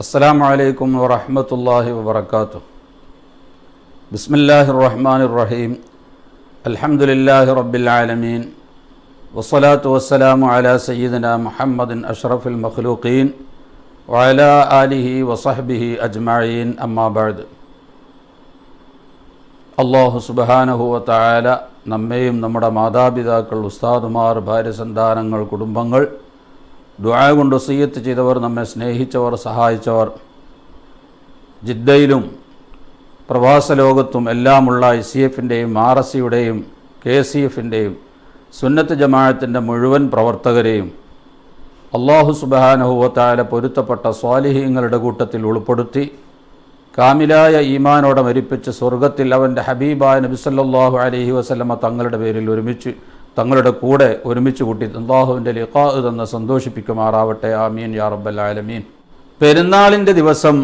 അസ്സലാമു അലൈക്കും വറഹ്മത്തുള്ളാഹി വബറകാതുഹു. ബിസ്മില്ലാഹിർ റഹ്മാനിർ റഹീം. അൽഹംദുലില്ലാഹി റബ്ബിൽ ആലമീൻ. വസ്സലാത്തു വസ്സലാമു അലാ സയ്യിദിനാ മുഹമ്മദിൻ അഷ്റഫിൽ മഖ്ലൂഖീൻ വഅലാ ആലിഹി വസഹ്ബിഹി അജ്മഈൻ. അമ്മാ ബഅദ്. അല്ലാഹു സുബ്ഹാനഹു വ തആല നമ്മെയും നമ്മുടെ മാതാപിതാക്കൾ, ഉസ്താദുമാർ, ഭാര്യസന്താനങ്ങൾ, കുടുംബങ്ങൾ, ദുആ കൊണ്ട് വസിയ്യത്ത് ചെയ്തവർ, നമ്മെ സ്നേഹിച്ചവർ, സഹായിച്ചവർ, ജിദ്ദയിലും പ്രവാസ ലോകത്തും എല്ലാമുള്ള ICF-ൻ്റെയും RSCയുടെയും KCF-ൻ്റെയും സുന്നത്ത് ജമാഅത്തിൻ്റെ മുഴുവൻ പ്രവർത്തകരെയും അല്ലാഹു സുബ്ഹാനഹു വ തആല പൊരുത്തപ്പെട്ട സ്വാലിഹീങ്ങളുടെ കൂട്ടത്തിൽ ഉൾപ്പെടുത്തി കാമിലായ ഈമാനോടെ മരിപ്പിച്ച് സ്വർഗത്തിൽ അവൻ്റെ ഹബീബായ നബി സല്ലല്ലാഹു അലൈഹി വസല്ലമ തങ്ങളുടെ പേരിൽ തങ്ങളുടെ കൂടെ ഒരുമിച്ച് കൂട്ടി അല്ലാഹുവിൻ്റെ ലിഖാ തന്ന് സന്തോഷിപ്പിക്കുമാറാവട്ടെ. ആമീൻ യാ റബ്ബൽ ആലമീൻ. പെരുന്നാളിൻ്റെ ദിവസം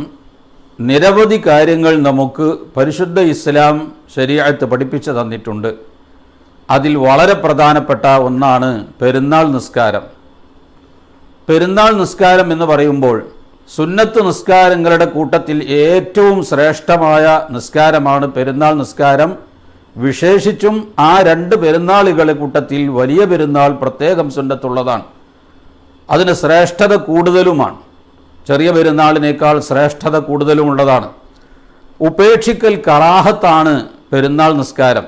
നിരവധി കാര്യങ്ങൾ നമുക്ക് പരിശുദ്ധ ഇസ്ലാം ശരീഅത്ത് പഠിപ്പിച്ചു തന്നിട്ടുണ്ട്. അതിൽ വളരെ പ്രധാനപ്പെട്ട ഒന്നാണ് പെരുന്നാൾ നിസ്കാരം. പെരുന്നാൾ നിസ്കാരം എന്ന് പറയുമ്പോൾ സുന്നത്ത് നിസ്കാരങ്ങളുടെ കൂട്ടത്തിൽ ഏറ്റവും ശ്രേഷ്ഠമായ നിസ്കാരമാണ് പെരുന്നാൾ നിസ്കാരം. വിശേഷിച്ചും ആ രണ്ട് പെരുന്നാളുകളുടെ കൂട്ടത്തിൽ വലിയ പെരുന്നാൾ പ്രത്യേകം സുന്നത്തുള്ളതാണ്. അതിന് ശ്രേഷ്ഠത കൂടുതലുമാണ്. ചെറിയ പെരുന്നാളിനേക്കാൾ ശ്രേഷ്ഠത കൂടുതലുമുള്ളതാണ്. ഉപേക്ഷിക്കൽ കറാഹത്താണ് പെരുന്നാൾ നിസ്കാരം.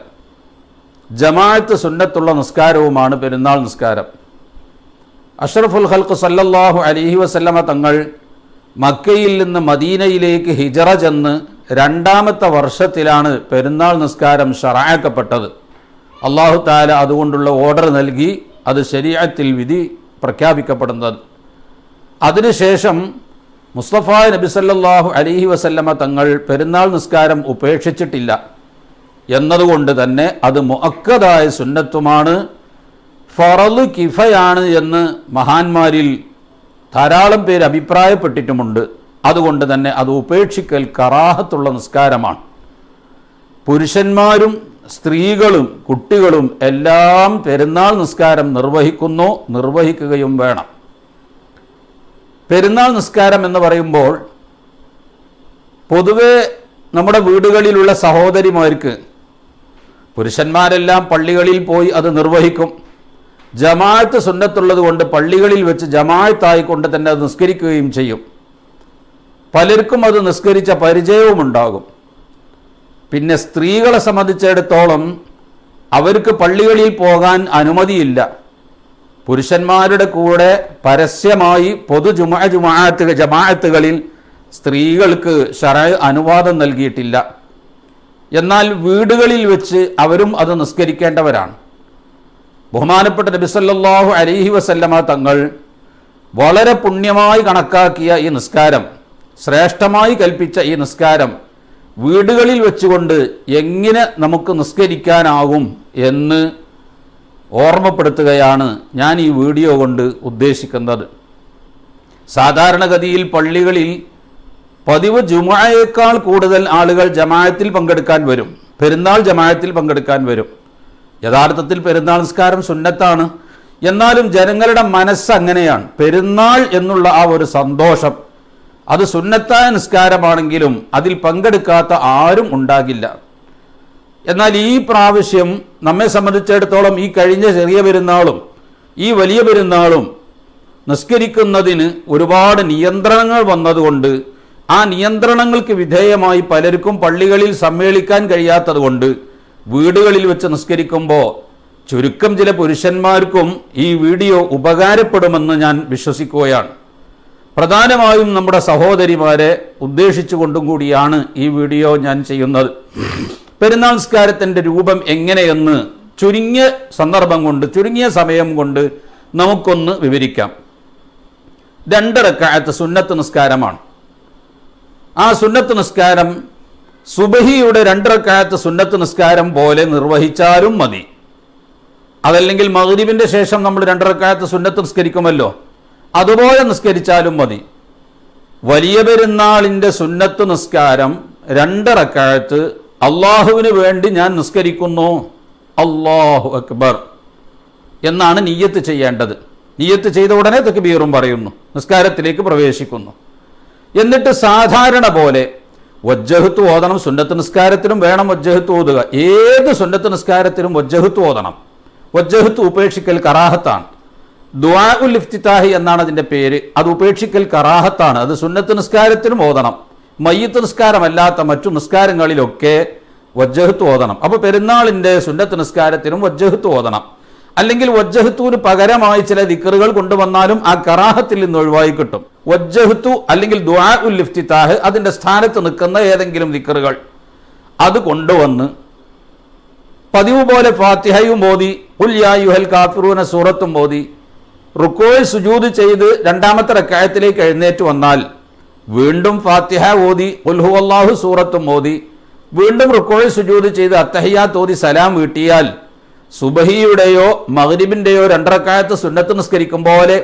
ജമാഅത്ത് സുന്നത്തുള്ള നിസ്കാരവുമാണ് പെരുന്നാൾ നിസ്കാരം. അഷ്റഫുൽ ഖൽഖ് സല്ലല്ലാഹു അലൈഹി വസല്ലമ തങ്ങൾ മക്കയിൽ നിന്ന് മദീനയിലേക്ക് ഹിജറ ചെന്ന് രണ്ടാമത്തെ വർഷത്തിലാണ് പെരുന്നാൾ നിസ്കാരം ശറഅക്കപ്പെട്ടത്. അല്ലാഹു തആല അതുകൊണ്ടുള്ള ഓർഡർ നൽകി, അത് ശരീഅത്തിൽ വിധി പ്രഖ്യാപിക്കപ്പെടുന്നത്. അതിനുശേഷം മുസ്തഫ നബി സല്ലല്ലാഹു അലൈഹി വസല്ലമ തങ്ങൾ പെരുന്നാൾ നിസ്കാരം ഉപേക്ഷിച്ചിട്ടില്ല എന്നതുകൊണ്ട് തന്നെ അത് മുഅക്കദായ സുന്നത്തുമാണ്, ഫറള് കിഫയാണ് എന്ന് മഹാന്മാരിൽ ധാരാളം പേര് അഭിപ്രായപ്പെട്ടിട്ടുമുണ്ട്. അതുകൊണ്ട് തന്നെ അത് ഉപേക്ഷിക്കൽ കറാഹത്തുള്ള നിസ്കാരമാണ്. പുരുഷന്മാരും സ്ത്രീകളും കുട്ടികളും എല്ലാം പെരുന്നാൾ നിസ്കാരം നിർവഹിക്കുകയും വേണം. പെരുന്നാൾ നിസ്കാരം എന്ന് പറയുമ്പോൾ പൊതുവെ നമ്മുടെ വീടുകളിലുള്ള സഹോദരിമാർക്ക്, പുരുഷന്മാരെല്ലാം പള്ളികളിൽ പോയി അത് നിർവഹിക്കും. ജമാഅത്ത് സുന്നത്തുള്ളത് കൊണ്ട് പള്ളികളിൽ വെച്ച് ജമാഅത്തായിക്കൊണ്ട് തന്നെ അത് നിസ്കരിക്കുകയും ചെയ്യും. പലർക്കും അത് നിസ്കരിച്ച പരിചയവുമുണ്ടാകും. പിന്നെ സ്ത്രീകളെ സംബന്ധിച്ചിടത്തോളം അവർക്ക് പള്ളികളിൽ പോകാൻ അനുമതിയില്ല. പുരുഷന്മാരുടെ കൂടെ പരസ്യമായി ജമാഅത്തുകളിൽ സ്ത്രീകൾക്ക് ശറഅ് അനുവാദം നൽകിയിട്ടില്ല. എന്നാൽ വീടുകളിൽ വെച്ച് അവരും അത് നിസ്കരിക്കേണ്ടവരാണ്. ബഹുമാനപ്പെട്ട നബി സല്ലല്ലാഹു അലൈഹി വസല്ലമ തങ്ങൾ വളരെ പുണ്യമായി കണക്കാക്കിയ ഈ നിസ്കാരം, ശ്രേഷ്ഠമായി കൽപ്പിച്ച ഈ നിസ്കാരം വീടുകളിൽ വെച്ചുകൊണ്ട് എങ്ങനെ നമുക്ക് നിസ്കരിക്കാനാകും എന്ന് ഓർമ്മപ്പെടുത്തുകയാണ് ഞാൻ ഈ വീഡിയോ കൊണ്ട് ഉദ്ദേശിക്കുന്നത്. സാധാരണഗതിയിൽ പള്ളികളിൽ പതിവ് ജുമുഅയേക്കാൾ കൂടുതൽ ആളുകൾ ജമാഅത്തിൽ പങ്കെടുക്കാൻ വരും, പെരുന്നാൾ ജമാഅത്തിൽ പങ്കെടുക്കാൻ വരും. യഥാർത്ഥത്തിൽ പെരുന്നാൾ നിസ്കാരം സുന്നത്താണ്. എന്നാലും ജനങ്ങളുടെ മനസ്സ് അങ്ങനെയാണ്. പെരുന്നാൾ എന്നുള്ള ആ ഒരു സന്തോഷം, അത് സുന്നത്തായ നിസ്കാരമാണെങ്കിലും അതിൽ പങ്കെടുക്കാത്ത ആരും ഉണ്ടാകില്ല. എന്നാൽ ഈ പ്രാവശ്യം നമ്മെ സംബന്ധിച്ചിടത്തോളം ഈ കഴിഞ്ഞ ചെറിയ പെരുന്നാളും ഈ വലിയ പെരുന്നാളും നിസ്കരിക്കുന്നതിന് ഒരുപാട് നിയന്ത്രണങ്ങൾ വന്നതുകൊണ്ട് ആ നിയന്ത്രണങ്ങൾക്ക് വിധേയമായി പലർക്കും പള്ളികളിൽ സമ്മേളിക്കാൻ കഴിയാത്തത് കൊണ്ട് വീടുകളിൽ വെച്ച് നിസ്കരിക്കുമ്പോൾ ചുരുക്കം ചില പുരുഷന്മാർക്കും ഈ വീഡിയോ ഉപകാരപ്പെടുമെന്ന് ഞാൻ വിശ്വസിക്കുകയാണ്. പ്രധാനമായും നമ്മുടെ സഹോദരിമാരെ ഉദ്ദേശിച്ചുകൊണ്ടും കൂടിയാണ് ഈ വീഡിയോ ഞാൻ ചെയ്യുന്നത്. പെരുന്നാൾ നിസ്കാരത്തിൻ്റെ രൂപം എങ്ങനെയെന്ന് ചുരുങ്ങിയ സമയം കൊണ്ട് നമുക്കൊന്ന് വിവരിക്കാം. 2 റക്അത്ത് സുന്നത്ത് നിസ്കാരമാണ്. ആ സുന്നത്ത് നിസ്കാരം സുബഹിയുടെ 2 റക്അത്ത് സുന്നത്ത് നിസ്കാരം പോലെ നിർവഹിച്ചാലും മതി. അതല്ലെങ്കിൽ മഗ്രിബിൻ്റെ ശേഷം നമ്മൾ 2 റക്അത്ത് സുന്നത്ത് നിസ്കരിക്കുമല്ലോ, അതുപോലെ നിസ്കരിച്ചാലും മതി. വലിയ പെരുന്നാളിൻ്റെ സുന്നത്ത് നിസ്കാരം 2 റക്അത്ത് അള്ളാഹുവിന് വേണ്ടി ഞാൻ നിസ്കരിക്കുന്നു, അല്ലാഹു അക്ബർ എന്നാണ് നിയ്യത്ത് ചെയ്യേണ്ടത്. നിയ്യത്ത് ചെയ്ത ഉടനെ തക്ബീറും പറയുന്നു, നിസ്കാരത്തിലേക്ക് പ്രവേശിക്കുന്നു. എന്നിട്ട് സാധാരണ പോലെ വജ്ജഹത്ത് ഓതണം. സുന്നത്ത് നിസ്കാരത്തിനും വേണം വജ്ജഹത്ത് ഓതുക. ഏത് സുന്നത്ത് നിസ്കാരത്തിനും വജ്ജഹത്ത് ഓതണം. വജ്ജഹത്ത് ഉപേക്ഷിക്കൽ കറാഹത്താണ്. ദുആഉൽ ഇഫ്തിതാഹി എന്നാണ് അതിൻ്റെ പേര്. അത് ഉപേക്ഷിക്കൽ കറാഹത്താണ്. അത് സുന്നത്ത് നിസ്കാരത്തിനും ഓതണം. മയ്യിത്ത് നിസ്കാരമല്ലാത്ത മറ്റു നിസ്കാരങ്ങളിലൊക്കെ വജ്ജഹത്ത് ഓതണം. അപ്പോൾ പെരുന്നാളിൻ്റെ സുന്നത്ത് നിസ്കാരത്തിനും വജ്ജഹത്ത് ഓതണം. അല്ലെങ്കിൽ വജ്ജഹത്തുവിന് പകരമായി ചില ദിക്റുകൾ കൊണ്ടുവന്നാലും ആ കറാഹത്തിൽ നിന്ന് ഒഴിവായി കിട്ടും. വജ്ജഹത്തു അല്ലെങ്കിൽ ദുആഉൽ ഇഫ്തിതാഹ് അതിൻ്റെ സ്ഥാനത്ത് നിൽക്കുന്ന ഏതെങ്കിലും ദിക്റുകൾ അത് കൊണ്ടുവന്ന് പതിവ് പോലെ ഫാത്തിഹയും ഓതി ഖുൽ യാ അയ്യുഹൽ കാഫിറൂന സൂറത്തും ഓതി റുക്കോയിൽ സുജൂദ് ചെയ്ത് രണ്ടാമത്തെ റക്അത്തിലേക്ക് എഴുന്നേറ്റ് വന്നാൽ വീണ്ടും ഫാത്തിഹ ഓതി ഖുൽ ഹുവല്ലാഹു സൂറത്തും ഓതി വീണ്ടും റുക്കോയിൽ സുജൂദ് ചെയ്ത് അത്തഹിയ്യാത്ത് ഓതി സലാം വീട്ടിയാൽ സുബഹിയുടെയോ മഗ്രിബിൻ്റെയോ രണ്ടറക്കായത്ത് സുന്നത്ത് നിസ്കരിക്കും പോലെ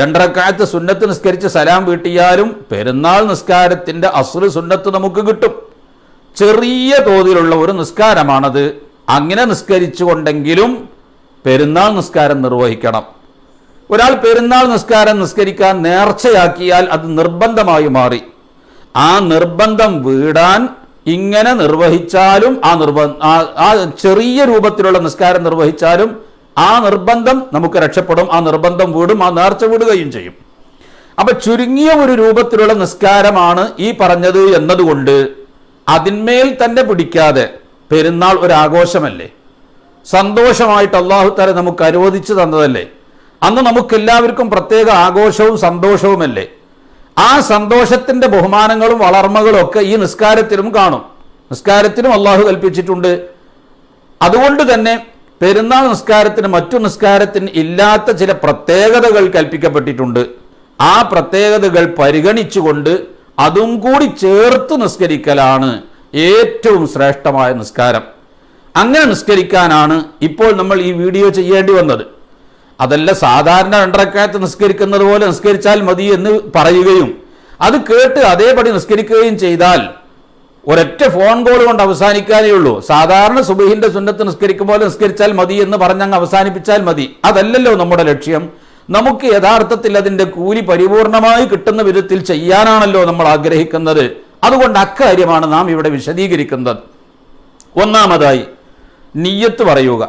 രണ്ടറക്കായത്ത് സുന്നത്ത് നിസ്കരിച്ച് സലാം വീട്ടിയാലും പെരുന്നാൾ നിസ്കാരത്തിൻ്റെ അസ്റ് സുന്നത്ത് നമുക്ക് കിട്ടും. ചെറിയ തോതിലുള്ള ഒരു നിസ്കാരമാണത്. അങ്ങനെ നിസ്കരിച്ചുകൊണ്ടെങ്കിലും പെരുന്നാൾ നിസ്കാരം നിർവഹിക്കണം. ഒരാൾ പെരുന്നാൾ നിസ്കാരം നിസ്കരിക്കാൻ നേർച്ചയാക്കിയാൽ അത് നിർബന്ധമായി മാറി. ആ നിർബന്ധം വീടാൻ ഇങ്ങനെ നിർവഹിച്ചാലും ആ ചെറിയ രൂപത്തിലുള്ള നിസ്കാരം നിർവഹിച്ചാലും ആ നിർബന്ധം നമുക്ക് രക്ഷപ്പെടും. ആ നിർബന്ധം വീടും, ആ നേർച്ച വിടുകയും ചെയ്യും. അപ്പൊ ചുരുങ്ങിയ ഒരു രൂപത്തിലുള്ള നിസ്കാരമാണ് ഈ പറഞ്ഞത് എന്നതുകൊണ്ട് അതിന്മേൽ തന്നെ പിടിക്കാതെ, പെരുന്നാൾ ഒരു ആഘോഷമല്ലേ, സന്തോഷമായിട്ട് അല്ലാഹു തആല നമുക്ക് അനുവദിച്ചു തന്നതല്ലേ, അന്ന് നമുക്കെല്ലാവർക്കും പ്രത്യേക ആഘോഷവും സന്തോഷവുമല്ലേ, ആ സന്തോഷത്തിന്റെ ബഹുമാനങ്ങളും വളർമകളും ഒക്കെ ഈ നിസ്കാരത്തിലും കാണും. നിസ്കാരത്തിനും അള്ളാഹു കൽപ്പിച്ചിട്ടുണ്ട്. അതുകൊണ്ട് തന്നെ പെരുന്നാൾ നിസ്കാരത്തിന് മറ്റു നിസ്കാരത്തിന് ഇല്ലാത്ത ചില പ്രത്യേകതകൾ കൽപ്പിക്കപ്പെട്ടിട്ടുണ്ട്. ആ പ്രത്യേകതകൾ പരിഗണിച്ചുകൊണ്ട് അതും കൂടി ചേർത്ത് നിസ്കരിക്കലാണ് ഏറ്റവും ശ്രേഷ്ഠമായ നിസ്കാരം. അങ്ങനെ നിസ്കരിക്കാനാണ് ഇപ്പോൾ നമ്മൾ ഈ വീഡിയോ ചെയ്യേണ്ടി വന്നത്. അതല്ല സാധാരണ രണ്ടറക്കായത്ത് നിസ്കരിക്കുന്നത് പോലെ നിസ്കരിച്ചാൽ മതി എന്ന് പറയുകയും അത് കേട്ട് അതേപടി നിസ്കരിക്കുകയും ചെയ്താൽ ഒരൊറ്റ ഫോൺ കോൾ കൊണ്ട് അവസാനിക്കാനേ ഉള്ളൂ. സാധാരണ സുബഹിന്റെ സുന്നത്ത് നിസ്കരിക്കും പോലെ നിസ്കരിച്ചാൽ മതി എന്ന് പറഞ്ഞങ്ങ് അവസാനിപ്പിച്ചാൽ മതി. അതല്ലല്ലോ നമ്മുടെ ലക്ഷ്യം. നമുക്ക് യഥാർത്ഥത്തിൽ അതിന്റെ കൂലി പരിപൂർണമായി കിട്ടുന്ന വിധത്തിൽ ചെയ്യാനാണല്ലോ നമ്മൾ ആഗ്രഹിക്കുന്നത്. അതുകൊണ്ട് അക്കാര്യമാണ് നാം ഇവിടെ വിശദീകരിക്കുന്നത്. ഒന്നാമതായി നിയ്യത്ത് പറയുക.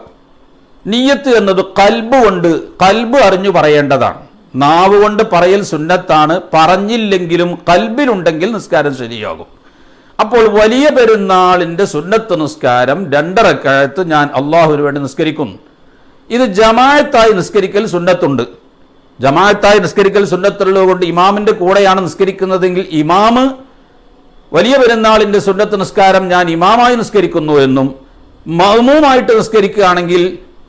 നിയ്യത്ത് എന്നത് കൽബ് അറിഞ്ഞു പറയേണ്ടതാണ്. നാവ് കൊണ്ട് പറയൽ സുന്നത്താണ്. പറഞ്ഞില്ലെങ്കിലും കൽബിലുണ്ടെങ്കിൽ നിസ്കാരം ശരിയാകും. അപ്പോൾ വലിയ പെരുന്നാളിന്റെ സുന്നത്ത് നിസ്കാരം 2 റക്അത്ത് ഞാൻ അള്ളാഹുവിന് വേണ്ടി നിസ്കരിക്കുന്നു. ഇത് ജമാഅത്തായി നിസ്കരിക്കൽ സുന്നത്തുണ്ട്. ജമാഅത്തായി നിസ്കരിക്കൽ സുന്നത്തുള്ളത് കൊണ്ട് ഇമാമിന്റെ കൂടെയാണ് നിസ്കരിക്കുന്നതെങ്കിൽ ഇമാമ് വലിയ പെരുന്നാളിന്റെ സുന്നത്ത് നിസ്കാരം ഞാൻ ഇമാമായി നിസ്കരിക്കുന്നു എന്നും, മഅ്മൂമായിട്ട് നിസ്കരിക്കുകയാണെങ്കിൽ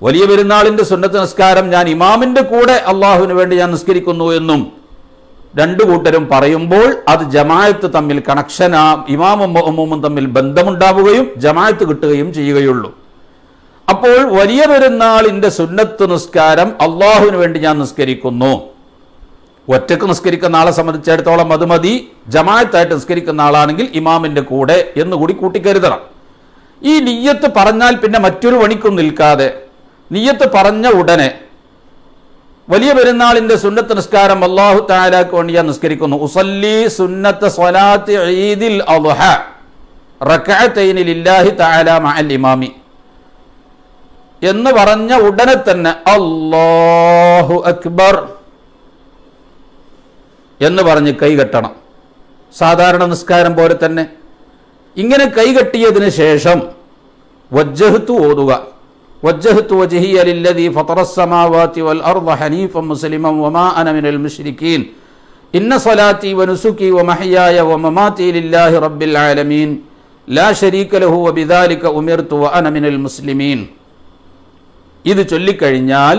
വലിയ പെരുന്നാളിന്റെ സുന്നത്ത് നിസ്കാരം ഞാൻ ഇമാമിന്റെ കൂടെ അള്ളാഹുവിന് വേണ്ടി ഞാൻ നിസ്കരിക്കുന്നു എന്നും രണ്ടു കൂട്ടരും പറയുമ്പോൾ അത് ജമാഅത്ത് തമ്മിൽ കണക്ഷനാ, ഇമാമും മഅ്മൂമും തമ്മിൽ ബന്ധമുണ്ടാവുകയും ജമാഅത്ത് കിട്ടുകയും ചെയ്യുകയുള്ളൂ. അപ്പോൾ വലിയ പെരുന്നാളിന്റെ സുന്നത്ത് നിസ്കാരം അള്ളാഹുവിന് വേണ്ടി ഞാൻ നിസ്കരിക്കുന്നു. ഒറ്റക്ക് നിസ്കരിക്കുന്ന ആളെ സംബന്ധിച്ചിടത്തോളം അത് മതി. ജമാഅത്തായിട്ട് നിസ്കരിക്കുന്ന ആളാണെങ്കിൽ ഇമാമിന്റെ കൂടെ എന്നുകൂടി കൂട്ടിക്കരുതണം. ഈ നിയ്യത്ത് പറഞ്ഞാൽ പിന്നെ മറ്റൊരു പണിക്കും നിൽക്കാതെ നിയ്യത്ത് പറഞ്ഞ ഉടനെ വലിയ പെരുന്നാളിന്റെ സുന്നത്ത് നിസ്കാരം അല്ലാഹു തആലക്ക് വേണ്ടി ഞാൻ നിസ്കരിക്കുന്നു. ഉസല്ലി സുന്നത്ത സ്വലാത്തി ഈദിൽ അദ്ഹ റക്അതൈനി ലില്ലാഹി തആല മഅൽ ഇമാമി എന്ന് പറഞ്ഞ ഉടനെ തന്നെ അല്ലാഹു അക്ബർ എന്ന് പറഞ്ഞ് കൈകെട്ടണം. സാധാരണ നിസ്കാരം പോലെ തന്നെ ഇങ്ങനെ കൈകെട്ടിയതിന് ശേഷം വജ്ജഹ്തു ഓതുക. വജ്ജഹ്തു വജ്ഹിയ ലില്ലദീ ഫതറസ് സമാവാതി വൽ അർള ഹനീഫൻ മുസ്ലിമൻ വമാ അന മിനൽ മുശ്രികീൻ ഇന്ന സ്വലാത്തി വനുസുകി വമഹ്യായ വമമാതി ലില്ലാഹി റബ്ബിൽ ആലമീൻ ലാ ശരീക ലഹു വബിദാലിക ഉമിർതു വഅന മിനൽ മുസ്ലിമീൻ. ഇത് ചൊല്ലിക്കഴിഞ്ഞാൽ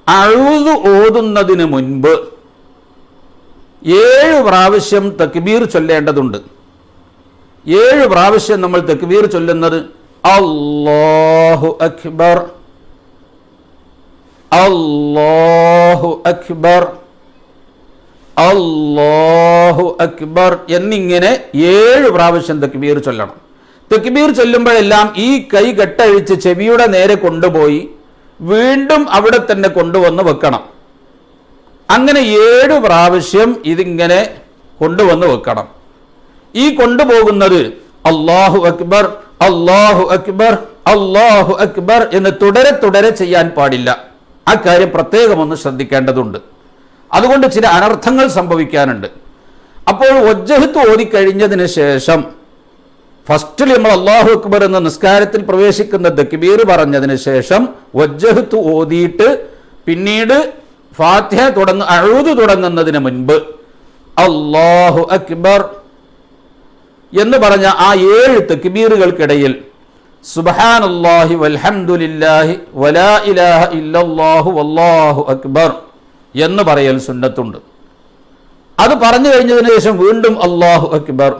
അഊദു ഓതുന്നതിന് മുൻപ് 7 പ്രാവശ്യം തക്ബീർ ചൊല്ലേണ്ടതുണ്ട്. 7 പ്രാവശ്യം നമ്മൾ തക്ബീർ ചൊല്ലുന്നത് അല്ലാഹു അക്ബർ, അല്ലാഹു അക്ബർ, അല്ലാഹു അക്ബർ എന്നിങ്ങനെ 7 പ്രാവശ്യം തക്ബീർ ചൊല്ലണം. തക്ബീർ ചൊല്ലുമ്പോഴെല്ലാം ഈ കൈ കെട്ടഴിച്ച് ചെവിയുടെ നേരെ കൊണ്ടുപോയി വീണ്ടും അവിടെ തന്നെ കൊണ്ടുവന്ന് വെക്കണം. അങ്ങനെ 7 പ്രാവശ്യം ഇതിങ്ങനെ കൊണ്ടുവന്ന് വെക്കണം. ഈ കൊണ്ടുപോകുന്നത് അല്ലാഹു അക്ബർ അല്ലാഹു അക്ബർ അല്ലാഹു അക്ബർ എന്ന് തുടരെ തുടരെ ചെയ്യാൻ പാടില്ല. ആ കാര്യം പ്രത്യേകം ഒന്ന് ശ്രദ്ധിക്കേണ്ടതുണ്ട്. അതുകൊണ്ട് ചില അനർത്ഥങ്ങൾ സംഭവിക്കാനുണ്ട്. അപ്പോൾ വജ്ജഹത്ത് ഓതിക്കഴിഞ്ഞതിന് ശേഷം ഫസ്റ്റിൽ നമ്മൾ അല്ലാഹു അക്ബർ എന്ന നിസ്കാരത്തിൽ പ്രവേശിക്കുന്ന തക്ബീർ പറഞ്ഞതിന് ശേഷം വജ്ജഹത്ത് ഓതിയിട്ട് പിന്നീട് ഫാത്തിഹ അഊദു തുടങ്ങുന്നതിന് മുൻപ് അല്ലാഹു അക്ബർ എന്ന് പറഞ്ഞ ആ 7 തക്ബീറുകൾക്കിടയിൽ സുബ്ഹാനല്ലാഹി വൽഹംദുലില്ലാഹി വലാ ഇലാഹ ഇല്ലല്ലാഹു വല്ലാഹു അക്ബർ എന്ന് പറയൽ സുന്നത്തുണ്ട്. അത് പറഞ്ഞു കഴിഞ്ഞതിന് ശേഷം വീണ്ടും അല്ലാഹു അക്ബർ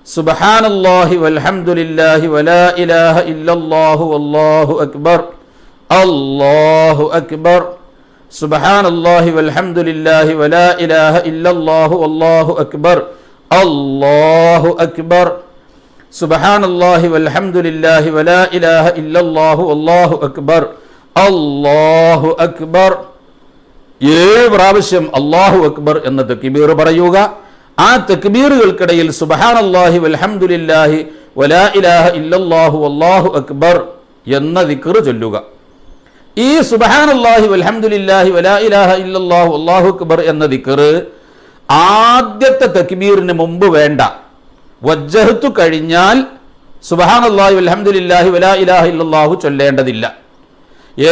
സുബ്ഹാനല്ലാഹി വൽഹംദുലില്ലാഹി വലാ ഇലാഹ ഇല്ലല്ലാഹു വല്ലാഹു അക്ബർ അല്ലാഹു അക്ബർ സുബ്ഹാനല്ലാഹി വൽഹംദുലില്ലാഹി വലാ ഇലാഹ ഇല്ലല്ലാഹു വല്ലാഹു അക്ബർ അല്ലാഹു അക്ബർ സുബ്ഹാനല്ലാഹി വൽഹംദുലില്ലാഹി വലാ ഇലാഹ ഇല്ലല്ലാഹു വല്ലാഹു അക്ബർ അല്ലാഹു അക്ബർ 7 പ്രാവശ്യം അല്ലാഹു അക്ബർ എന്ന തക്ബീർ പറയുക. ആ തക്ബീറുകൾക്കിടയിൽ സുബ്ഹാനല്ലാഹി വൽഹംദുലില്ലാഹി വലാ ഇലാഹ ഇല്ലല്ലാഹു വല്ലാഹു അക്ബർ എന്ന ദിക്ർ ചൊല്ലുക. ഈ സുബ്ഹാനല്ലാഹി വൽഹംദുലില്ലാഹി വലാ ഇലാഹ ഇല്ലല്ലാഹു വല്ലാഹു അക്ബർ എന്ന ദിക്ർ ആദ്യത്തെ തക്ബീറിന് മുമ്പ് വേണ്ട. വജ്ജഹത്തു കഴിഞ്ഞാൽ സുബ്ഹാനല്ലാഹി വൽഹംദുലില്ലാഹി വലാ ഇലാഹ ഇല്ലല്ലാഹു ചൊല്ലേണ്ടതില്ല.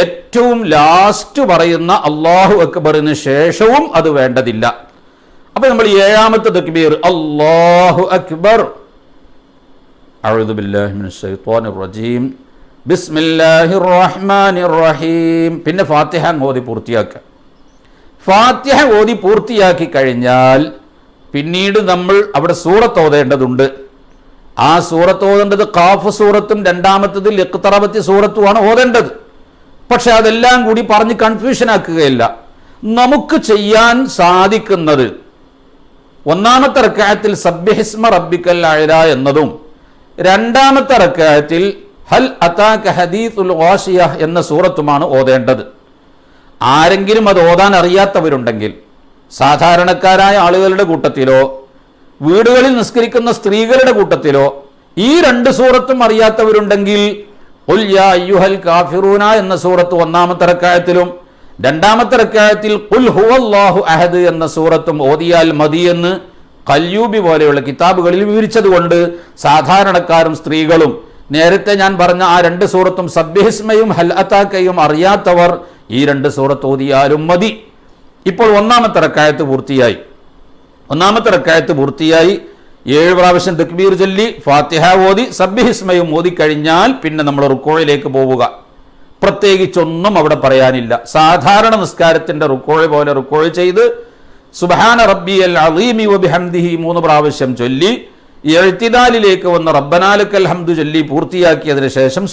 ഏറ്റവും ലാസ്റ്റ് പറയുന്ന അല്ലാഹു അക്ബറിന് ശേഷവും അത് വേണ്ടതില്ല. അപ്പോൾ നമ്മൾ 7ാമത്തെ തക്ബീർ അല്ലാഹു അക്ബർ അഊദു ബില്ലാഹി മിനശ് ശൈത്വാനിർ റജീം ബിസ്മില്ലാഹിർ റഹ്മാനിർ റഹീം പിന്നെ ഫാത്തിഹ ഓതി പൂർത്തിയാക്കുക. ഫാത്തിഹ ഓതി പൂർത്തിയാക്കി കഴിഞ്ഞാൽ പിന്നീട് നമ്മൾ അവിടെ സൂറത്ത് ഓതേണ്ടതുണ്ട്. ആ സൂറത്ത് ഓതേണ്ടത് ഖാഫ് സൂറത്തും 2ാമത്തതിൽ ഇഖ്തറബത്തി സൂറത്തുമാണ് ഓതേണ്ടത്. പക്ഷെ അതെല്ലാം കൂടി പറഞ്ഞ് കൺഫ്യൂഷൻ ആക്കുകയില്ല. നമുക്ക് ചെയ്യാൻ സാധിക്കുന്നത് 1ാമത്തെ റക്അത്തിൽ സബ്ബിഹിസ്മ റബ്ബിക്കൽ അഅ്ല എന്നതും 2ാമത്തെ റക്അത്തിൽ ഹൽ അതാക ഹദീസുൽ ഗാശിയ എന്ന സൂറത്തുമാണ് ഓതേണ്ടത്. ആരെങ്കിലും അത് ഓതാൻ അറിയാത്തവരുണ്ടെങ്കിൽ സാധാരണക്കാരായ ആളുകളുടെ കൂട്ടത്തിലോ വീടുകളിൽ നിസ്കരിക്കുന്ന സ്ത്രീകളുടെ കൂട്ടത്തിലോ ഈ 2 സൂറത്തും അറിയാത്തവരുണ്ടെങ്കിൽ ഖുൽ യാ അയ്യുഹൽ കാഫിറൂന എന്ന സൂറത്ത് 1ാമത്തെ റക്അത്തിലും 2ാമത്തെ റക്അത്തിൽ ഖുൽ ഹുവല്ലാഹു അഹദ് എന്ന സൂറത്തും ഓതിയാൽ മതിയെന്ന് ഖൽയൂബി പോലെയുള്ള കിതാബുകളിൽ വിവരിച്ചതുകൊണ്ട് സാധാരണക്കാരും സ്ത്രീകളും നേരത്തെ ഞാൻ പറഞ്ഞ ആ 2 സൂറത്തും സബ്ബിഹിസ്മയും ഹൽ അതാക്കയും അറിയാത്തവർ ഈ 2 സൂറത്ത് ഓതിയാലും മതി. ഇപ്പോൾ 1ാമത്തെ റക്അത്ത് പൂർത്തിയായി. 7 പ്രാവശ്യം തക്ബീർ ചൊല്ലി ഫാത്തിഹ ഓതി സബ്ബിഹിസ്മയും ഓതി കഴിഞ്ഞാൽ പിന്നെ നമ്മൾ റുക്കോയിലേക്ക് പോവുക. പ്രത്യേകിച്ചൊന്നും അവിടെ പറയാനില്ല. സാധാരണ നിസ്കാരത്തിന്റെ റുക്കോയ് പോലെ റുക്കോയ് ചെയ്ത് സുബ്ഹാന റബ്ബിയൽ അളീമി വബിഹംദിഹി 3 പ്രാവശ്യം ചൊല്ലി ഇഅ്തിദാലിലേക്ക് വന്ന് റബ്ബനാ ലക്കൽ ഹംദു ചൊല്ലി പൂർത്തിയാക്കിയതിനു ശേഷം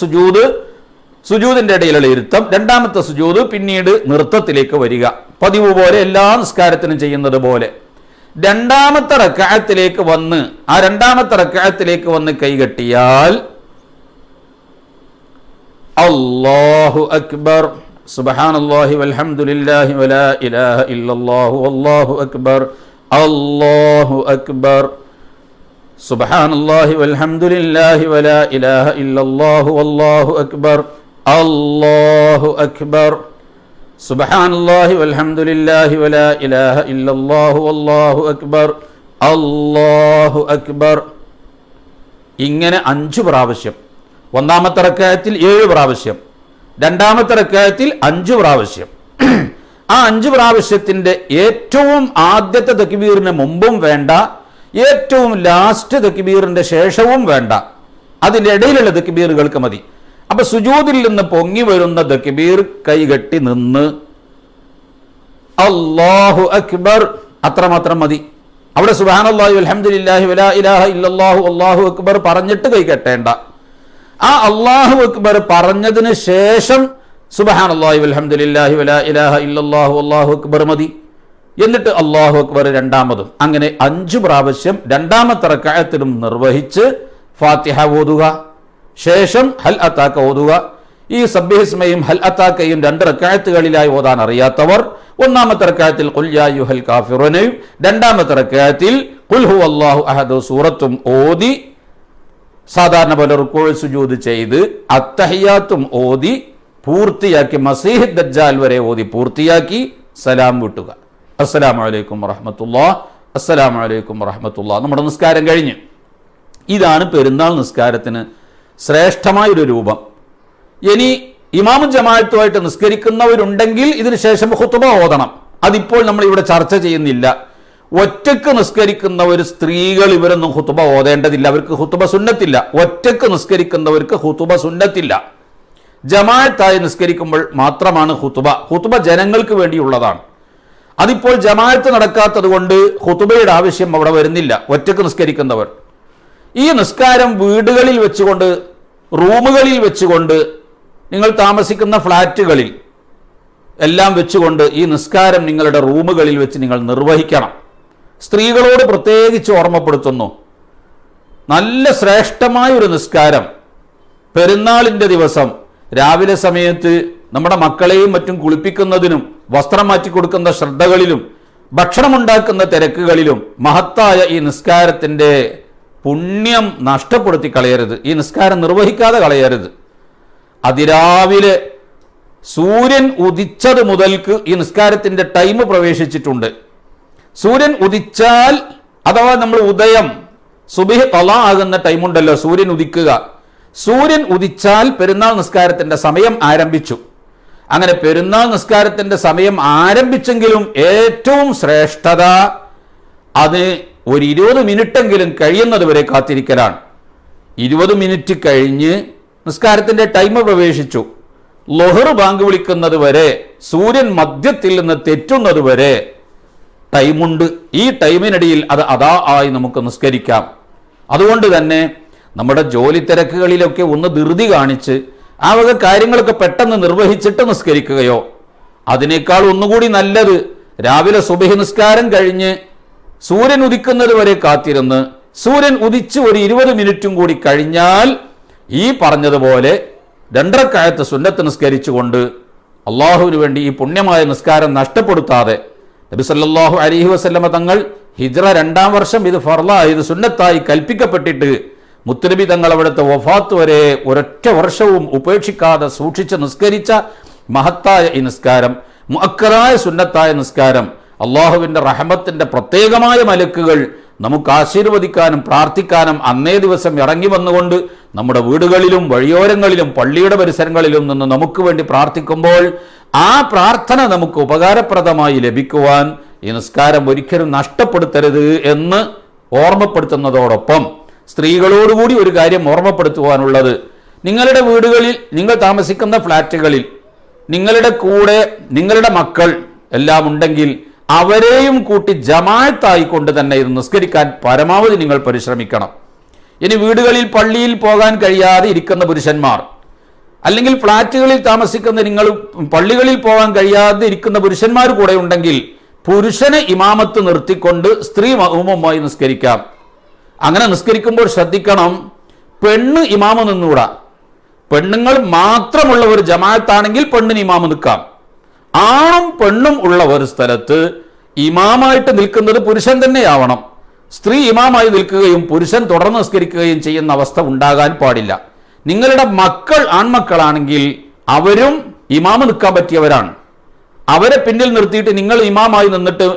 സുജൂദിന്റെ ഇടയിലുള്ള ഇരുത്തം, 2ാമത്തെ സുജൂദ്, പിന്നീട് നൃത്തത്തിലേക്ക് വരിക. പതിവ് പോലെ എല്ലാ നിസ്കാരത്തിനും ചെയ്യുന്നത് പോലെ 2ാമത്തെ റക്അത്തിലേക്ക് വന്ന് ആ 2ാമത്തെ റക്അത്തിലേക്ക് വന്ന് കൈകെട്ടിയാൽ അല്ലാഹു അക്ബർ സുബ്ഹാനല്ലാഹി വൽഹംദുലില്ലാഹി വലാ ഇലാഹ ഇല്ലല്ലാഹു വല്ലാഹു അക്ബർ അല്ലാഹു അക്ബർ സുബ്ഹാനല്ലാഹി വൽഹംദുലില്ലാഹി വലാ ഇലാഹ ഇല്ലല്ലാഹു വല്ലാഹു അക്ബർ അല്ലാഹു അക്ബർ സുബ്ഹാനല്ലാഹി വൽഹംദുലില്ലാഹി വലാ ഇലാഹ ഇല്ലല്ലാഹു വല്ലാഹു അക്ബർ അല്ലാഹു അക്ബർ. ഇങ്ങനെ 5 പ്രാവശ്യം. 1ാമത്തെ റക്അത്തിൽ 7 പ്രാവശ്യം, 2ാമത്തെ റക്അത്തിൽ 5 പ്രാവശ്യം. ആ 5 പ്രാവശ്യത്തിന്റെ ഏറ്റവും ആദ്യത്തെ തക്ബീറിന് മുമ്പും വേണ്ട, ഏറ്റവും ലാസ്റ്റ് തക്ബീറിന്റെ ശേഷവും വേണ്ട. അതിൻ്റെ ഇടയിലുള്ള തക്ബീറുകൾക്ക് മതി. അപ്പൊ സുജൂദിൽ നിന്ന് പൊങ്ങി വരുന്ന തക്ബീർ കൈകെട്ടി നിന്ന് അല്ലാഹു അക്ബർ അത്രമാത്രം മതി. അവിടെ സുബ്ഹാനല്ലാഹി വൽഹംദുലില്ലാഹി വലാ ഇലാഹ ഇല്ലല്ലാഹു വല്ലാഹു അക്ബർ പറഞ്ഞിട്ട് കൈകെട്ടേണ്ട. ആ അല്ലാഹു അക്ബർ പറഞ്ഞതിന് ശേഷം സുബ്ഹാനല്ലാഹി വൽഹംദുലില്ലാഹി വലാ ഇലാഹ ഇല്ലല്ലാഹു വല്ലാഹു അക്ബർ മതി. എന്നിട്ട് അല്ലാഹു അക്ബർ 2ാമതും. അങ്ങനെ 5 പ്രാവശ്യം 2ാമത്തെ റക്അത്തിലും നിർവഹിച്ച് ഫാത്തിഹ ഓതുക. ശേഷം ഹൽ അതാക ഓതുക. ഈ സബ്ബിഹിസ്മയും ഹൽ അത്താക്കയും 2 റക്അത്തുകളിലായി ഓതാൻ അറിയാത്തവർ ഒന്നാമത്തെ റക്അത്തിൽ ഖുൽ യാ അയ്യുഹൽ കാഫിറൂനയും രണ്ടാമത്തെ റക്അത്തിൽ ഖുൽ ഹുവല്ലാഹു അഹദ് സൂറത്തും ഓതി സാധാരണ പോലെ റുക്കൂ സുജൂദ് ചെയ്ത് അത്തഹിയാത്തും ഓതി പൂർത്തിയാക്കി മസീഹ് ദജ്ജാൽ വരെ ഓതി പൂർത്തിയാക്കി സലാം വിട്ടുക. അസ്സലാമു അലൈക്കും വറഹ്മത്തുള്ളാഹി, അസ്സലാമു അലൈക്കും വറഹ്മത്തുള്ളാഹി. നമ്മുടെ നിസ്കാരം കഴിഞ്ഞു. ഇതാണ് പെരുന്നാൾ നിസ്കാരത്തിന് ശ്രേഷ്ഠമായൊരു രൂപം. ഇനി ഇമാമും ജമാഅത്തുമായിട്ട് നിസ്കരിക്കുന്നവരുണ്ടെങ്കിൽ ഇതിനു ശേഷം ഖുതുബ ഓതണം. അതിപ്പോൾ നമ്മൾ ഇവിടെ ചർച്ച ചെയ്യുന്നില്ല. ഒറ്റക്ക് നിസ്കരിക്കുന്നവർ സ്ത്രീകൾ ഇവരൊന്നും ഖുതുബ ഓതേണ്ടതില്ല, അവർക്ക് ഖുതുബ സുന്നത്തില്ല. ഒറ്റക്ക് നിസ്കരിക്കുന്നവർക്ക് ഖുതുബ സുന്നത്തില്ല. ജമാഅത്തായി നിസ്കരിക്കുമ്പോൾ മാത്രമാണ് ഖുതുബ. ഖുതുബ ജനങ്ങൾക്ക് വേണ്ടിയുള്ളതാണ്. അതിപ്പോൾ ജമാഅത്ത് നടക്കാത്തത് കൊണ്ട് ഖുതുബയുടെ ആവശ്യം അവിടെ വരുന്നില്ല. ഒറ്റക്ക് നിസ്കരിക്കുന്നവർ ഈ നിസ്കാരം വീടുകളിൽ വെച്ചുകൊണ്ട്, റൂമുകളിൽ വെച്ചുകൊണ്ട്, നിങ്ങൾ താമസിക്കുന്ന ഫ്ലാറ്റുകളിൽ എല്ലാം വെച്ചുകൊണ്ട് ഈ നിസ്കാരം നിങ്ങളുടെ റൂമുകളിൽ വെച്ച് നിങ്ങൾ നിർവഹിക്കണം. സ്ത്രീകളോട് പ്രത്യേകിച്ച് ഓർമ്മപ്പെടുത്തുന്നു, നല്ല ശ്രേഷ്ഠമായ ഒരു നിസ്കാരം പെരുന്നാളിൻ്റെ ദിവസം രാവിലെ സമയത്ത് നമ്മുടെ മക്കളെയും മറ്റും കുളിപ്പിക്കുന്നതിനും വസ്ത്രം മാറ്റിക്കൊടുക്കുന്ന ശ്രദ്ധകളിലും ഭക്ഷണമുണ്ടാക്കുന്ന തിരക്കുകളിലും മഹത്തായ ഈ നിസ്കാരത്തിൻ്റെ പുണ്യം നഷ്ടപ്പെടുത്തി കളയരുത്. ഈ നിസ്കാരം നിർവഹിക്കാതെ കളയരുത്. അതിരാവിലെ സൂര്യൻ ഉദിച്ചത് മുതൽക്ക് ഈ നിസ്കാരത്തിൻ്റെ ടൈം പ്രവേശിച്ചിട്ടുണ്ട്. സൂര്യൻ ഉദിച്ചാൽ അഥവാ നമ്മൾ ഉദയം സുബ്ഹ് ഖളാ ആകുന്ന ടൈമുണ്ടല്ലോ, സൂര്യൻ ഉദിക്കുക, സൂര്യൻ ഉദിച്ചാൽ പെരുന്നാൾ നിസ്കാരത്തിൻ്റെ സമയം ആരംഭിച്ചു. അങ്ങനെ പെരുന്നാൾ നിസ്കാരത്തിൻ്റെ സമയം ആരംഭിച്ചെങ്കിലും ഏറ്റവും ശ്രേഷ്ഠത അത് ഒരു 20 മിനിറ്റെങ്കിലും കഴിയുന്നത് വരെ കാത്തിരിക്കലാണ്. 20 മിനിറ്റ് കഴിഞ്ഞ് നിസ്കാരത്തിൻ്റെ ടൈം പ്രവേശിച്ചു, ളുഹർ ബാങ്ക് വിളിക്കുന്നത് വരെ, സൂര്യൻ മധ്യത്തിൽ നിന്ന് തെറ്റുന്നത് വരെ ടൈമുണ്ട്. ഈ ടൈമിനിടയിൽ അത് അതാ ആയി നമുക്ക് നിസ്കരിക്കാം. അതുകൊണ്ട് തന്നെ നമ്മുടെ ജോലി തിരക്കുകളിലൊക്കെ ഒന്ന് ധൃതി കാണിച്ച് ആ വക കാര്യങ്ങളൊക്കെ പെട്ടെന്ന് നിർവഹിച്ചിട്ട് നിസ്കരിക്കുകയോ, അതിനേക്കാൾ ഒന്നുകൂടി നല്ലത് രാവിലെ സുബ്ഹ് നിസ്കാരം കഴിഞ്ഞ് സൂര്യൻ ഉദിക്കുന്നത് വരെ കാത്തിരുന്ന് സൂര്യൻ ഉദിച്ച് ഒരു 20 മിനിറ്റും കൂടി കഴിഞ്ഞാൽ ഈ പറഞ്ഞതുപോലെ 2 റക്അത്ത് സുന്നത്ത് നിസ്കരിച്ചുകൊണ്ട് അള്ളാഹുവിന് വേണ്ടി ഈ പുണ്യമായ നിസ്കാരം നഷ്ടപ്പെടുത്താതെ, നബി സല്ലല്ലാഹു അലൈഹി വസല്ലമ തങ്ങൾ ഹിജ്റ 2-ാം വർഷം ഇത് ഫർളായി, ഇത് സുന്നത്തായി കൽപ്പിക്കപ്പെട്ടിട്ട് മുത്തുനബി തങ്ങൾ അവിടുത്തെ വഫാത്ത് വരെ ഒരൊറ്റ വർഷവും ഉപേക്ഷിക്കാതെ സൂക്ഷിച്ച് നിസ്കരിച്ച മഹത്തായ ഈ നിസ്കാരം, മുഅക്കറായ സുന്നത്തായ നിസ്കാരം, അള്ളാഹുവിൻ്റെ റഹ്മത്തിൻ്റെ പ്രത്യേകമായ മലക്കുകൾ നമുക്ക് ആശീർവദിക്കാനും പ്രാർത്ഥിക്കാനും അന്നേ ദിവസം ഇറങ്ങി വന്നുകൊണ്ട് നമ്മുടെ വീടുകളിലും വഴിയോരങ്ങളിലും പള്ളിയുടെ പരിസരങ്ങളിലും നിന്ന് നമുക്ക് വേണ്ടി പ്രാർത്ഥിക്കുമ്പോൾ ആ പ്രാർത്ഥന നമുക്ക് ഉപകാരപ്രദമായി ലഭിക്കുവാൻ ഈ നിസ്കാരം ഒരിക്കലും നഷ്ടപ്പെടുത്തരുത് എന്ന് ഓർമ്മപ്പെടുത്തുന്നതോടൊപ്പം സ്ത്രീകളോടുകൂടി ഒരു കാര്യം ഓർമ്മപ്പെടുത്തുവാനുള്ളത്, നിങ്ങളുടെ വീടുകളിൽ, നിങ്ങൾ താമസിക്കുന്ന ഫ്ലാറ്റുകളിൽ നിങ്ങളുടെ കൂടെ നിങ്ങളുടെ മക്കൾ എല്ലാം ഉണ്ടെങ്കിൽ അവരെയും കൂട്ടി ജമാഅത്തായിക്കൊണ്ട് തന്നെ ഇത് നിസ്കരിക്കാൻ പരമാവധി നിങ്ങൾ പരിശ്രമിക്കണം. ഇനി വീടുകളിൽ പള്ളിയിൽ പോകാൻ കഴിയാതെ ഇരിക്കുന്ന പുരുഷന്മാർ, അല്ലെങ്കിൽ ഫ്ലാറ്റുകളിൽ താമസിക്കുന്ന നിങ്ങൾ പള്ളികളിൽ പോകാൻ കഴിയാതെ ഇരിക്കുന്ന പുരുഷന്മാർ കൂടെ ഉണ്ടെങ്കിൽ പുരുഷനെ ഇമാമത്ത് നിർത്തിക്കൊണ്ട് സ്ത്രീ മഅ്മൂമായി നിസ്കരിക്കാം. അങ്ങനെ നിസ്കരിക്കുമ്പോൾ ശ്രദ്ധിക്കണം, പെണ്ണ് ഇമാമ നിന്നൂടാ. പെണ്ണുങ്ങൾ മാത്രമുള്ള ഒരു ജമാഅത്താണെങ്കിൽ പെണ്ണിന് ഇമാമ നിൽക്കാം. ആണും പെണ്ണും ഉള്ള ഒരു സ്ഥലത്ത് ഇമാമായിട്ട് നിൽക്കുന്നത് പുരുഷൻ തന്നെയാവണം. സ്ത്രീ ഇമാമായി നിൽക്കുകയും പുരുഷൻ തുടർന്ന് നിസ്കരിക്കുകയും ചെയ്യുന്ന അവസ്ഥ ഉണ്ടാകാൻ പാടില്ല. നിങ്ങളുടെ മക്കൾ ആൺമക്കളാണെങ്കിൽ അവരും ഇമാമ നിൽക്കാൻ പറ്റിയവരാണ്. അവരെ പിന്നിൽ നിർത്തിയിട്ട് നിങ്ങൾ ഇമാമായി നിന്നിട്ട്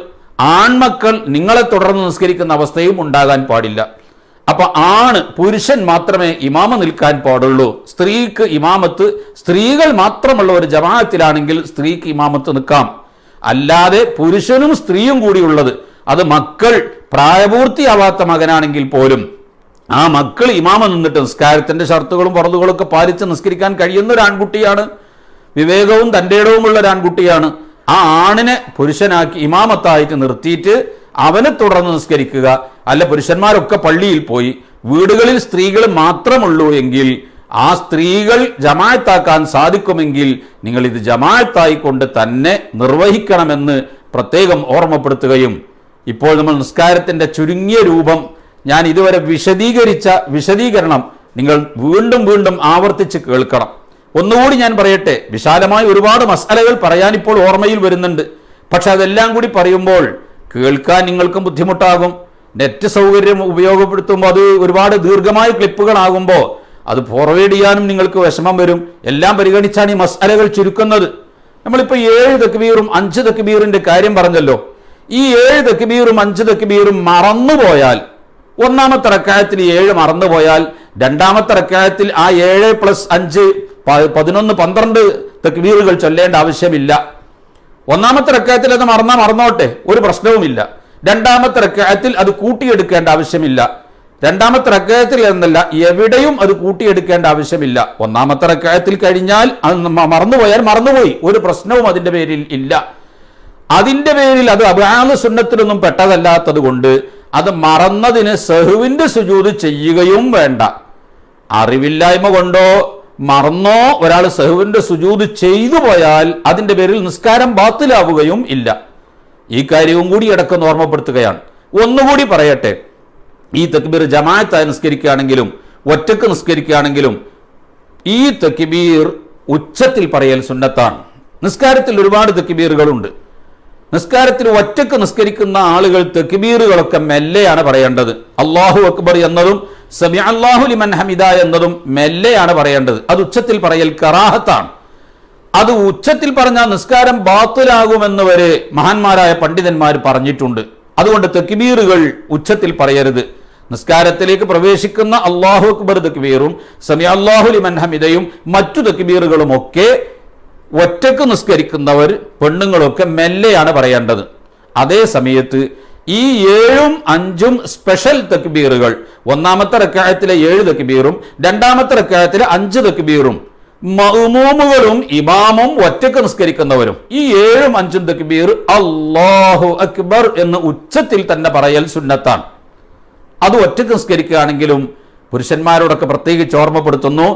ആൺമക്കൾ നിങ്ങളെ തുടർന്ന് നിസ്കരിക്കുന്ന അവസ്ഥയും ഉണ്ടാകാൻ പാടില്ല. അപ്പൊ പുരുഷൻ മാത്രമേ ഇമാമ നിൽക്കാൻ പാടുള്ളൂ. സ്ത്രീക്ക് ഇമാമത്ത്, സ്ത്രീകൾ മാത്രമുള്ള ഒരു ജമാഅത്തിലാണെങ്കിൽ സ്ത്രീക്ക് ഇമാമത്ത് നിൽക്കാം. അല്ലാതെ പുരുഷനും സ്ത്രീയും കൂടിയുള്ളത്, അത് മക്കൾ പ്രായപൂർത്തിയാവാത്ത മകനാണെങ്കിൽ പോലും ആ മക്കൾ ഇമാമ നിന്നിട്ട് നിസ്കാരത്തിന്റെ ഷർത്തുകളും ഫർളുകളും ഒക്കെ പാലിച്ച് നിസ്കരിക്കാൻ കഴിയുന്ന ഒരു ആൺകുട്ടിയാണ്, വിവേകവും തൻ്റെ ഇടവുമുള്ള ഒരു ആൺകുട്ടിയാണ്. ആ ആണിനെ പുരുഷനാക്കി ഇമാമത്തായിട്ട് നിർത്തിയിട്ട് അവനെ തുടർന്ന് നിസ്കരിക്കുക. അല്ല പുരുഷന്മാരൊക്കെ പള്ളിയിൽ പോയി വീടുകളിൽ സ്ത്രീകൾ മാത്രമുള്ളൂ എങ്കിൽ ആ സ്ത്രീകൾ ജമാഅത്താക്കാൻ സാധിക്കുമെങ്കിൽ നിങ്ങൾ ഇത് ജമാഅത്തായിക്കൊണ്ട് തന്നെ നിർവഹിക്കണമെന്ന് പ്രത്യേകം ഓർമ്മപ്പെടുത്തുകയും, ഇപ്പോൾ നമ്മൾ നിസ്കാരത്തിന്റെ ചുരുങ്ങിയ രൂപം ഞാൻ ഇതുവരെ വിശദീകരിച്ച വിശദീകരണം നിങ്ങൾ വീണ്ടും വീണ്ടും ആവർത്തിച്ച് കേൾക്കണം. ഒന്നുകൂടി ഞാൻ പറയട്ടെ, വിശാലമായ ഒരുപാട് മസാലകൾ പറയാൻ ഇപ്പോൾ ഓർമ്മയിൽ വരുന്നുണ്ട്. പക്ഷെ അതെല്ലാം കൂടി പറയുമ്പോൾ കേൾക്കാൻ നിങ്ങൾക്കും ബുദ്ധിമുട്ടാകും. നെറ്റ് സൗകര്യം ഉപയോഗപ്പെടുത്തുമ്പോൾ അത് ഒരുപാട് ദീർഘമായ ക്ലിപ്പുകളാകുമ്പോൾ അത് ഫോർവേഡ് ചെയ്യാനും നിങ്ങൾക്ക് വിഷമം വരും. എല്ലാം പരിഗണിച്ചാണ് ഈ മസാലകൾ ചുരുക്കുന്നത്. നമ്മളിപ്പോൾ 7 തക്ബീറും 5 തക്ബീറിന്റെ കാര്യം പറഞ്ഞല്ലോ. ഈ 7 തക്ബീറും 5 തക്ബീറും മറന്നുപോയാൽ, ഒന്നാമത്തെ റക്അത്തിൽ 7 മറന്നുപോയാൽ രണ്ടാമത്തെ റക്അത്തിൽ ആ 7 + 5 11 12 തക്ബീറുകൾ ചൊല്ലേണ്ട ആവശ്യമില്ല. ഒന്നാമത്തെ റക്അത്തിൽ അത് മറന്നോട്ടെ, ഒരു പ്രശ്നവുമില്ല. രണ്ടാമത്തെ റക്അത്തിൽ അത് കൂട്ടിയെടുക്കേണ്ട ആവശ്യമില്ല. രണ്ടാമത്തെ റക്അത്തിൽ എന്നല്ല, എവിടെയും അത് കൂട്ടിയെടുക്കേണ്ട ആവശ്യമില്ല. ഒന്നാമത്തെ റക്അത്തിൽ കഴിഞ്ഞാൽ അത് മറന്നുപോയാൽ മറന്നുപോയി, ഒരു പ്രശ്നവും അതിന്റെ പേരിൽ ഇല്ല. അതിന്റെ പേരിൽ അത് അബ്ആദ് സുന്നത്തിലൊന്നും പെട്ടതല്ലാത്തത് കൊണ്ട് അത് മറന്നതിന് സഹ്വിന്റെ സുജൂദ് ചെയ്യുകയും വേണ്ട. അറിവില്ലായ്മ കൊണ്ടോ മറന്നോ ഒരാൾ സഹ്വിന്റെ സുജൂദ് ചെയ്തു പോയാൽ അതിന്റെ പേരിൽ നിസ്കാരം ബാത്തിലാവുകയും ഇല്ല. ഈ കാര്യവും കൂടി ഇടയ്ക്കൊന്ന് ഓർമ്മപ്പെടുത്തുകയാണ്. ഒന്നുകൂടി പറയട്ടെ, ഈ തക്ബീർ ജമാഅത്തായി നിസ്കരിക്കുകയാണെങ്കിലും ഒറ്റക്ക് നിസ്കരിക്കുകയാണെങ്കിലും ഈ തക്ബീർ ഉച്ചത്തിൽ പറയൽ സുന്നത്താണ്. നിസ്കാരത്തിൽ ഒരുപാട് തക്ബീറുകളുണ്ട്. നിസ്കാരത്തിൽ ഒറ്റക്ക് നിസ്കരിക്കുന്ന ആളുകൾ തക്ബീറുകളൊക്കെ മെല്ലെയാണ് പറയേണ്ടത്. അല്ലാഹു അക്ബർ എന്നതും സമിഅ അല്ലാഹു ലിമൻ ഹമിദ എന്നതും മെല്ലെയാണ് പറയേണ്ടത്. അത് ഉച്ചത്തിൽ പറയൽ കറാഹത്താണ്. അത് ഉച്ചത്തിൽ പറഞ്ഞാൽ നിസ്കാരം ബാത്തിലാകുമെന്ന് വരെ മഹാന്മാരായ പണ്ഡിതന്മാർ പറഞ്ഞിട്ടുണ്ട്. അതുകൊണ്ട് തക്ബീറുകൾ ഉച്ചത്തിൽ പറയരുത്. നിസ്കാരത്തിലേക്ക് പ്രവേശിക്കുന്ന അല്ലാഹു അക്ബർ തക്ബീറും സമിഅ അല്ലാഹു ലിമൻ ഹമിദയും മറ്റു തക്ബീറുകളും ഒക്കെ ഒറ്റക്ക് നിസ്കരിക്കുന്നവർ പെണ്ണുങ്ങളൊക്കെ മെല്ലെയാണ് പറയേണ്ടത്. അതേ സമയത്ത് ഈ 7ഉം 5ഉം സ്പെഷ്യൽ തക്ബീറുകൾ, ഒന്നാമത്തെ റക്അത്തിലെ 7 തക്ബീറും രണ്ടാമത്തെ റക്അത്തിലെ 5 തക്ബീറും മഅ്മൂമുകളും ഇമാമും ഒറ്റക്ക് നിസ്കരിക്കുന്നവരും ഈ 7ഉം 5ഉം തക്ബീർ അല്ലാഹു അക്ബർ എന്ന് ഉച്ചത്തിൽ തന്നെ പറയൽ സുന്നത്താണ്. അത് ഒറ്റക്ക് നിസ്കരിക്കുകയാണെങ്കിലും പുരുഷന്മാരോടൊക്കെ പ്രത്യേകിച്ച് ഓർമ്മപ്പെടുത്തുന്നു,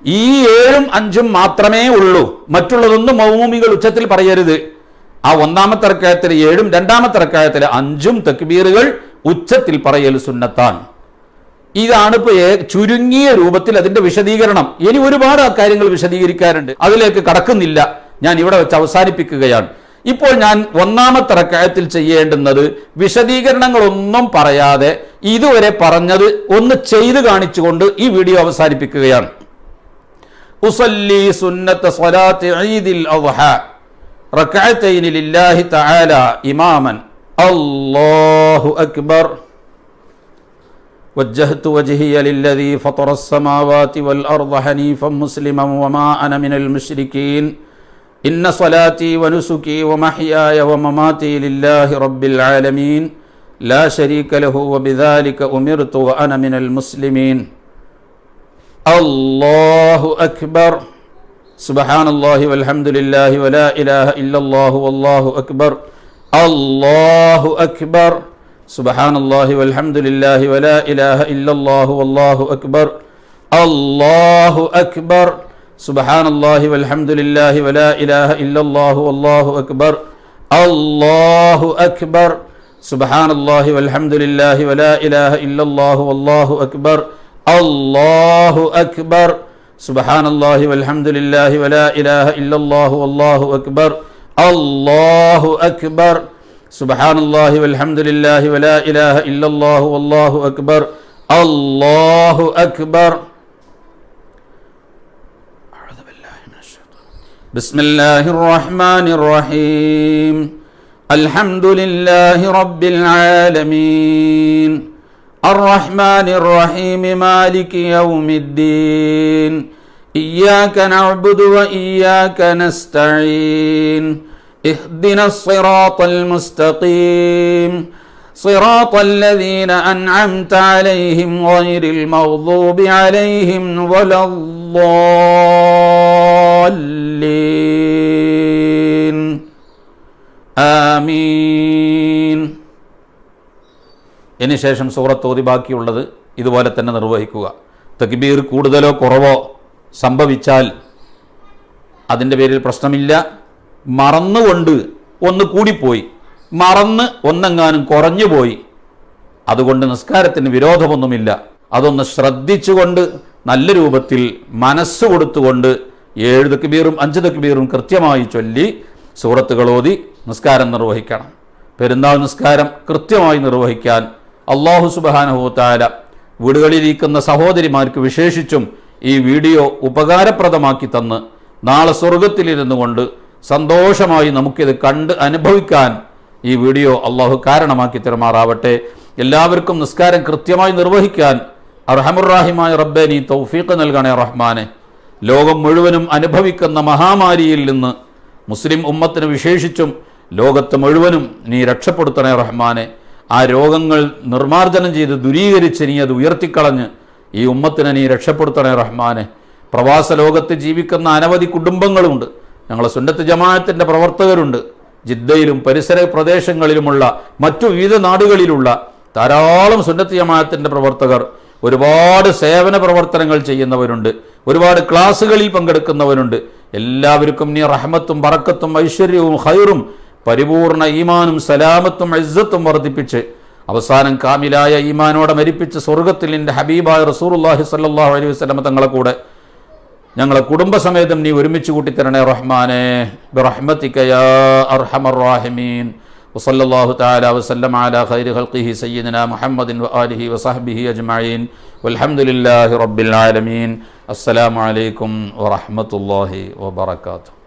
ഈ 7ഉം 5ഉം മാത്രമേ ഉള്ളൂ. മറ്റുള്ളതൊന്നും മഅ്മൂമികൾ ഉച്ചത്തിൽ പറയരുത്. ആ ഒന്നാമത്തെ റക്അത്തിലെ 7ഉം രണ്ടാമത്തെ റക്അത്തിലെ 5ഉം തക്ബീറുകൾ ഉച്ചത്തിൽ പറയൽ സുന്നത്താണ്. ഇതാണ് ഇപ്പൊ ചുരുങ്ങിയ രൂപത്തിൽ അതിന്റെ വിശദീകരണം. ഇനി ഒരുപാട് കാര്യങ്ങൾ വിശദീകരിക്കാറുണ്ട്, അതിലേക്ക് കടക്കുന്നില്ല. ഞാൻ ഇവിടെ വെച്ച് അവസാനിപ്പിക്കുകയാണ്. ഇപ്പോൾ ഞാൻ ഒന്നാമത്തെ റക്അത്തിൽ ചെയ്യേണ്ടുന്നത് വിശദീകരണങ്ങളൊന്നും പറയാതെ ഇതുവരെ പറഞ്ഞത് ഒന്ന് ചെയ്തു കാണിച്ചുകൊണ്ട് ഈ വീഡിയോ അവസാനിപ്പിക്കുകയാണ്. ഉസല്ലി സുന്നത്ത സ്വലാത്തി ഈദിൽ അദ്ഹ റക്അത്തൈനി ലില്ലാഹി തആല ഇമാമൻ അല്ലാഹു അക്ബർ വജ്ജഹ്തു വജ്ഹിയ ലില്ലദീ ഫതറസ് സമാവാതി വൽ അർദ ഹനീഫൻ മുസ്ലിമൻ വമാ അന മിനൽ മുശ്രികീൻ ഇന്ന സ്വലാത്തി വനുസുകി വമഹ്യായ വമമാതി ലില്ലാഹി റബ്ബിൽ ആലമീൻ ലാ ശരീക ലഹു വബിദാലിക ഉമിർതു വഅന മിനൽ മുസ്ലിമീൻ അല്ലാഹു അക്ബർ സുബ്ഹാനല്ലാഹി വൽഹംദുലില്ലാഹി വലാ ഇലാഹ ഇല്ലല്ലാഹു വല്ലാഹു അക്ബർ അല്ലാഹു അക്ബർ സുബ്ഹാനല്ലാഹി വൽഹംദുലില്ലാഹി വലാ ഇലാഹ ഇല്ലല്ലാഹു വല്ലാഹു അക്ബർ അല്ലാഹു അക്ബർ സുബ്ഹാനല്ലാഹി വൽഹംദുലില്ലാഹി വലാ ഇലാഹ ഇല്ലല്ലാഹു വല്ലാഹു അക്ബർ അല്ലാഹു അക്ബർ സുബ്ഹാനല്ലാഹി വൽഹംദുലില്ലാഹി വലാ ഇലാഹ ഇല്ലല്ലാഹു വല്ലാഹു അക്ബർ അല്ലാഹു അക്ബർ സുബ്ഹാനല്ലാഹി വൽഹംദുലില്ലാഹി വലാ ഇലാഹ ഇല്ലല്ലാഹു വല്ലാഹു അക്ബർ അല്ലാഹു അക്ബർ സുബ്ഹാനല്ലാഹി വൽഹംദുലില്ലാഹി വലാ ഇലാഹ ഇല്ലല്ലാഹു വല്ലാഹു അക്ബർ അല്ലാഹു അക്ബർ. ബിസ്മില്ലാഹിർ റഹ്മാനിർ റഹീം അൽഹംദുലില്ലാഹി റബ്ബിൽ ആലമീൻ الرحمن الرحيم مالك يوم الدين إياك نعبد وإياك نستعين اهدنا الصراط المستقيم صراط الذين أنعمت عليهم غير المغضوب عليهم ولا الضالين آمين. ഇതിനുശേഷം സൂറത്ത് ഓതി ബാക്കിയുള്ളത് ഇതുപോലെ തന്നെ നിർവഹിക്കുക. തക്ബീർ കൂടുതലോ കുറവോ സംഭവിച്ചാൽ അതിൻ്റെ പേരിൽ പ്രശ്നമില്ല. മറന്നുകൊണ്ട് ഒന്ന് കൂടിപ്പോയി, മറന്ന് ഒന്നെങ്ങാനും കുറഞ്ഞുപോയി, അതുകൊണ്ട് നിസ്കാരത്തിന് വിരോധമൊന്നുമില്ല. അതൊന്ന് ശ്രദ്ധിച്ചുകൊണ്ട് നല്ല രൂപത്തിൽ മനസ്സ് കൊടുത്തുകൊണ്ട് 7 തക്ബീറും 5 തക്ബീറും കൃത്യമായി ചൊല്ലി സൂറത്തുകൾ ഓതി നിസ്കാരം നിർവഹിക്കണം. പെരുന്നാൾ നിസ്കാരം കൃത്യമായി നിർവഹിക്കാൻ അല്ലാഹു സുബ്ഹാനഹു വ തആല വീടുകളിലിരിക്കുന്ന സഹോദരിമാർക്ക് വിശേഷിച്ചും ഈ വീഡിയോ ഉപകാരപ്രദമാക്കി തന്ന് നാളെ സ്വർഗത്തിലിരുന്നു കൊണ്ട് സന്തോഷമായി നമുക്കിത് കണ്ട് അനുഭവിക്കാൻ ഈ വീഡിയോ അള്ളാഹു കാരണമാക്കി തരുമാറാവട്ടെ. എല്ലാവർക്കും നിസ്കാരം കൃത്യമായി നിർവഹിക്കാൻ അർഹമുർറാഹിമായ റബ്ബേ നീ തൗഫീഖ് നൽകണേ റഹ്മാനെ. ലോകം മുഴുവനും അനുഭവിക്കുന്ന മഹാമാരിയിൽ നിന്ന് മുസ്ലിം ഉമ്മത്തിന് വിശേഷിച്ചും ലോകത്ത് മുഴുവനും നീ രക്ഷപ്പെടുത്തണേ റഹ്മാനെ. ആ രോഗങ്ങൾ നിർമ്മാർജ്ജനം ചെയ്ത് ദൂരീകരിച്ച് നീ അത് ഉയർത്തിക്കളഞ്ഞ് ഈ ഉമ്മത്തിനെ നീ രക്ഷപ്പെടുത്തണേ റഹ്മാനെ. പ്രവാസ ലോകത്ത് ജീവിക്കുന്ന അനവധി കുടുംബങ്ങളുണ്ട്. ഞങ്ങളെ സുന്നത്ത് ജമാഅത്തിൻ്റെ പ്രവർത്തകരുണ്ട്. ജിദ്ദയിലും പരിസര പ്രദേശങ്ങളിലുമുള്ള മറ്റു വിവിധ നാടുകളിലുള്ള ധാരാളം സുന്നത്ത് ജമാഅത്തിൻ്റെ പ്രവർത്തകർ ഒരുപാട് സേവന പ്രവർത്തനങ്ങൾ ചെയ്യുന്നവരുണ്ട്. ഒരുപാട് ക്ലാസ്സുകളിൽ പങ്കെടുക്കുന്നവരുണ്ട്. എല്ലാവർക്കും നീ റഹ്മത്തും ബറക്കത്തും ഐശ്വര്യവും ഖൈറും പരിപൂർണ ഈമാനും സലാമത്തും ഇസ്സത്തും വർദ്ധിപ്പിച്ച് അവസാനം കാമിലായ ഈമാനോടെ മരിപ്പിച്ച് സ്വർഗത്തിൽ നിന്റെ ഹബീബായ റസൂലുള്ളാഹി സ്വല്ലല്ലാഹു അലൈഹി വസല്ലം തങ്ങളെ കൂടെ ഞങ്ങളെ കുടുംബസമേതം നീ ഒരുമിച്ച് കൂട്ടിത്തരണേ റഹ്മാനെ. ബിറഹ്മതിക യാ അർഹമർ റഹീമീൻ. വസല്ലല്ലാഹു തആല വസല്ലമ അലാ ഖൈരി ഖൽഖിഹി സയ്യിദിനാ മുഹമ്മദിൻ വആലിഹി വസഹ്ബിഹി അജ്മഈൻ വൽഹംദുലില്ലാഹി റബ്ബിൽ ആലമീൻ. അസ്സലാമു അലൈക്കും വറഹ്മത്തുള്ളാഹി വബറകാതുഹു.